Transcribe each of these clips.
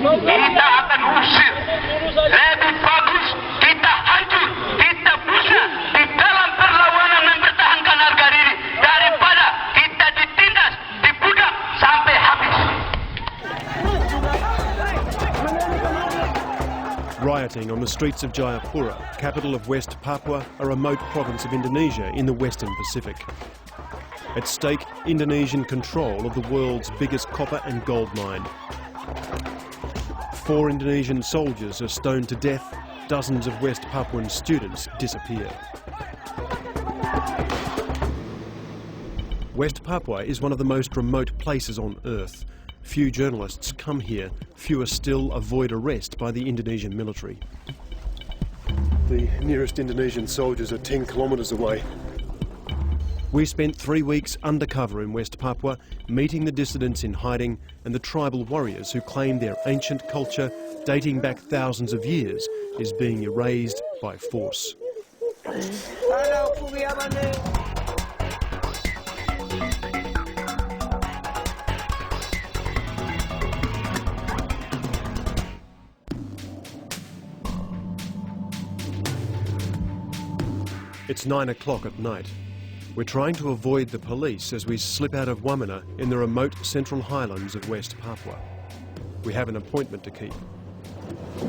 kita akan usir. Lebih bagus kita hancur, kita musnah di dalam perlawanan mempertahankan harga diri daripada kita ditindas, dibudak sampai habis. Rioting on the streets of Jayapura, capital of West Papua, a remote province of Indonesia in the Western Pacific. At stake, Indonesian control of the world's biggest copper and gold mine. 4 Indonesian soldiers are stoned to death, dozens of West Papuan students disappear. West Papua is one of the most remote places on Earth. Few journalists come here, fewer still avoid arrest by the Indonesian military. The nearest Indonesian soldiers are 10 kilometres away. We spent 3 weeks undercover in West Papua, meeting the dissidents in hiding and the tribal warriors who claim their ancient culture, dating back thousands of years, is being erased by force. It's 9 o'clock at night. We're trying to avoid the police as we slip out of Wamena in the remote central highlands of West Papua. We have an appointment to keep.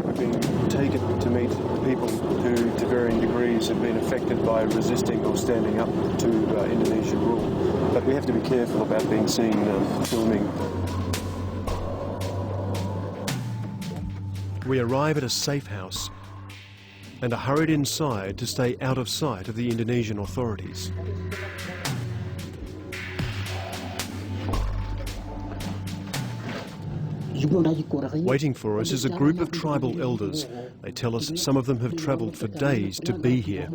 We've been taken to meet people who, to varying degrees, have been affected by resisting or standing up to Indonesian rule. But we have to be careful about being seen filming. We arrive at a safe house and are hurried inside to stay out of sight of the Indonesian authorities. Waiting for us is a group of tribal elders. They tell us some of them have travelled for days to be here.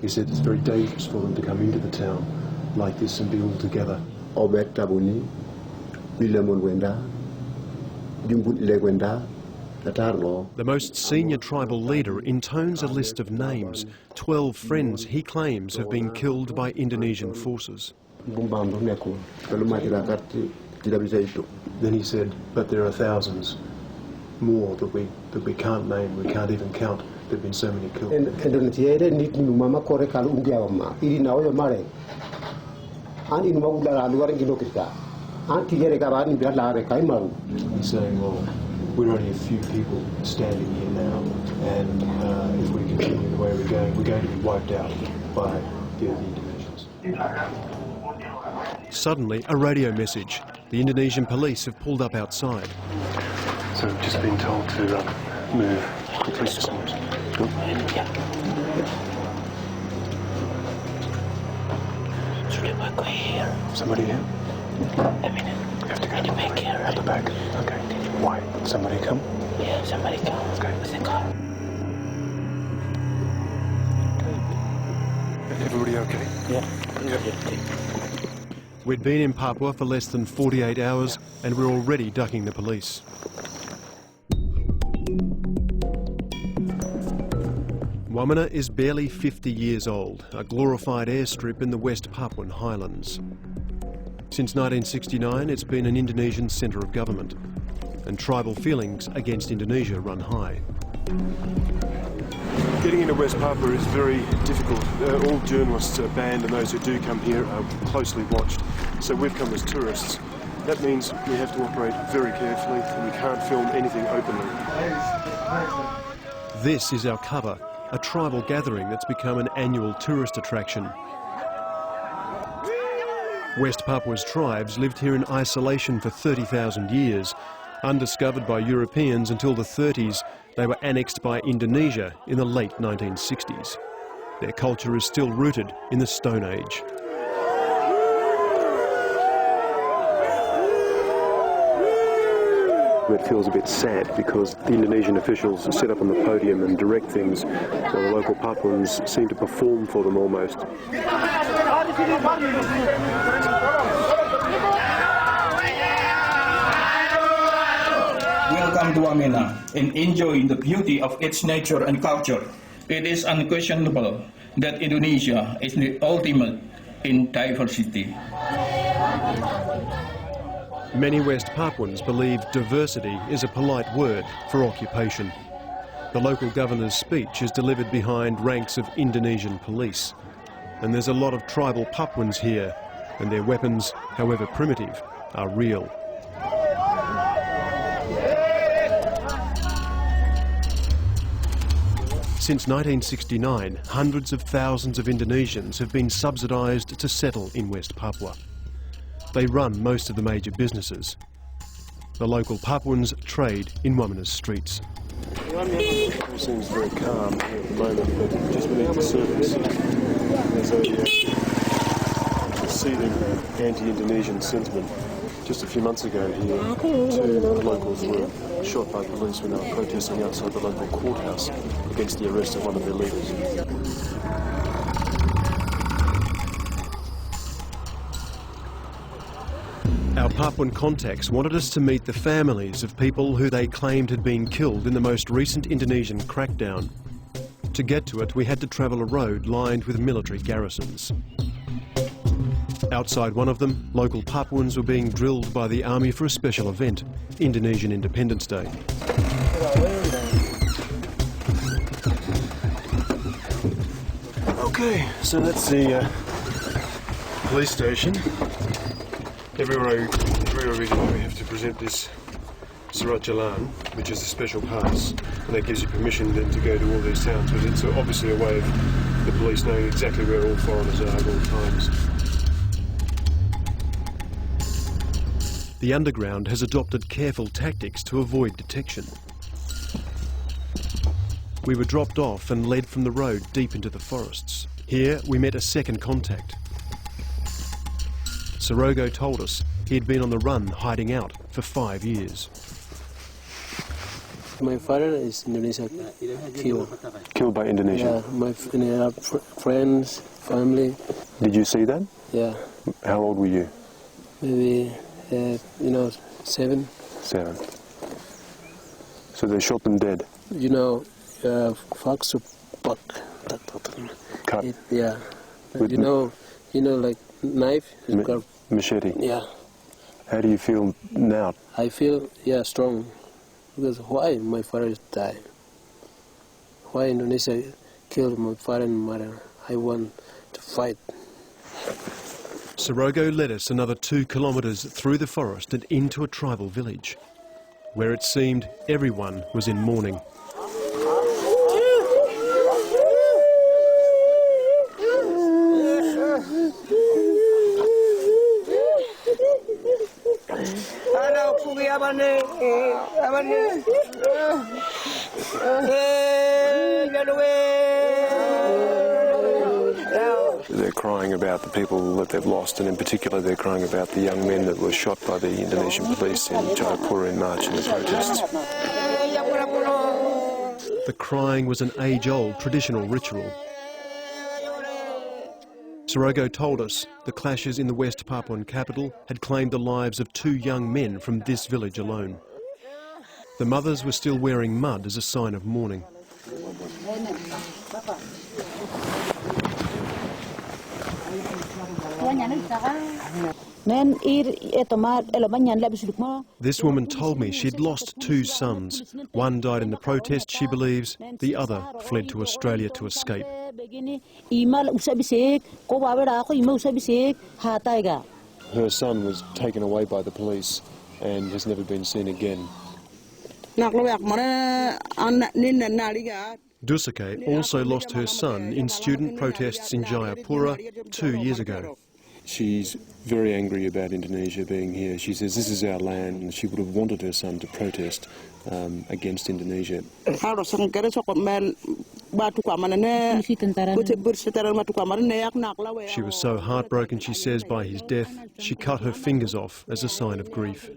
He said it's very dangerous for them to come into the town like this and be all together. The most senior tribal leader intones a list of names. 12 friends he claims have been killed by Indonesian forces. Then he said, but there are thousands more that we can't name, we can't even count. There have been so many killed. He's saying, well, we're only a few people standing here now, and if we continue the way we're going to be wiped out by the Indonesians. Suddenly, a radio message. The Indonesian police have pulled up outside. So we've just been told to move. The police just moved. Somebody here? You have to go. At the back here. At the back. Okay. Why? Somebody come? Yeah, somebody come. Okay. With the car. Everybody okay? Yeah. We'd been in Papua for less than 48 hours and we're already ducking the police. Wamena is barely 50 years old, a glorified airstrip in the West Papuan highlands. Since 1969, it's been an Indonesian centre of government, and tribal feelings against Indonesia run high. Getting into West Papua is very difficult. All journalists are banned, and those who do come here are closely watched. So we've come as tourists. That means we have to operate very carefully, and we can't film anything openly. This is our cover. A tribal gathering that's become an annual tourist attraction. West Papua's tribes lived here in isolation for 30,000 years. Undiscovered by Europeans until the 30s, they were annexed by Indonesia in the late 1960s. Their culture is still rooted in the Stone Age. It feels a bit sad because the Indonesian officials sit up on the podium and direct things, while the local Papuans seem to perform for them almost. Welcome to Wamena and enjoy the beauty of its nature and culture. It is unquestionable that Indonesia is the ultimate in diversity. Many West Papuans believe diversity is a polite word for occupation. The local governor's speech is delivered behind ranks of Indonesian police. And there's a lot of tribal Papuans here, and their weapons, however primitive, are real. Since 1969, hundreds of thousands of Indonesians have been subsidised to settle in West Papua. They run most of the major businesses. The local Papuans trade in Wamana's streets. It seems very calm here at the moment, but just beneath the surface there's a seething anti-Indonesian sentiment. Just a few months ago here, 2 locals were shot by police when they were protesting outside the local courthouse against the arrest of one of their leaders. Our Papuan contacts wanted us to meet the families of people who they claimed had been killed in the most recent Indonesian crackdown. To get to it, we had to travel a road lined with military garrisons. Outside one of them, local Papuans were being drilled by the army for a special event, Indonesian Independence Day. Okay, so that's the police station. Everywhere we go, we have to present this Surat Jalan, which is a special pass, and that gives you permission then to go to all these towns. But it's obviously a way of the police knowing exactly where all foreigners are at all times. The underground has adopted careful tactics to avoid detection. We were dropped off and led from the road deep into the forests. Here we met a second contact. Sorogo told us he'd been on the run hiding out for 5 years. My father is Indonesia Killed by Indonesia? Yeah, my friends, family. Did you see that? Yeah. How old were you? Maybe, 7. 7. So they shot them dead? Fox buck. Cut? Yeah. With like knife. Machete? Yeah. How do you feel now? I feel, strong. Because why my father died? Why Indonesia killed my father and mother? I want to fight. Sorogo led us another 2 kilometres through the forest and into a tribal village, where it seemed everyone was in mourning. They're crying about the people that they've lost, and in particular they're crying about the young men that were shot by the Indonesian police in Jayapura in March in the protests. The crying was an age-old traditional ritual. Sorogo told us the clashes in the West Papuan capital had claimed the lives of 2 young men from this village alone. The mothers were still wearing mud as a sign of mourning. This woman told me she'd lost 2 sons. One died in the protest, she believes. The other fled to Australia to escape. Her son was taken away by the police and has never been seen again. Dusake also lost her son in student protests in Jayapura 2 years ago. She's very angry about Indonesia being here. She says this is our land, and she would have wanted her son to protest against Indonesia. She was so heartbroken, she says, by his death, she cut her fingers off as a sign of grief.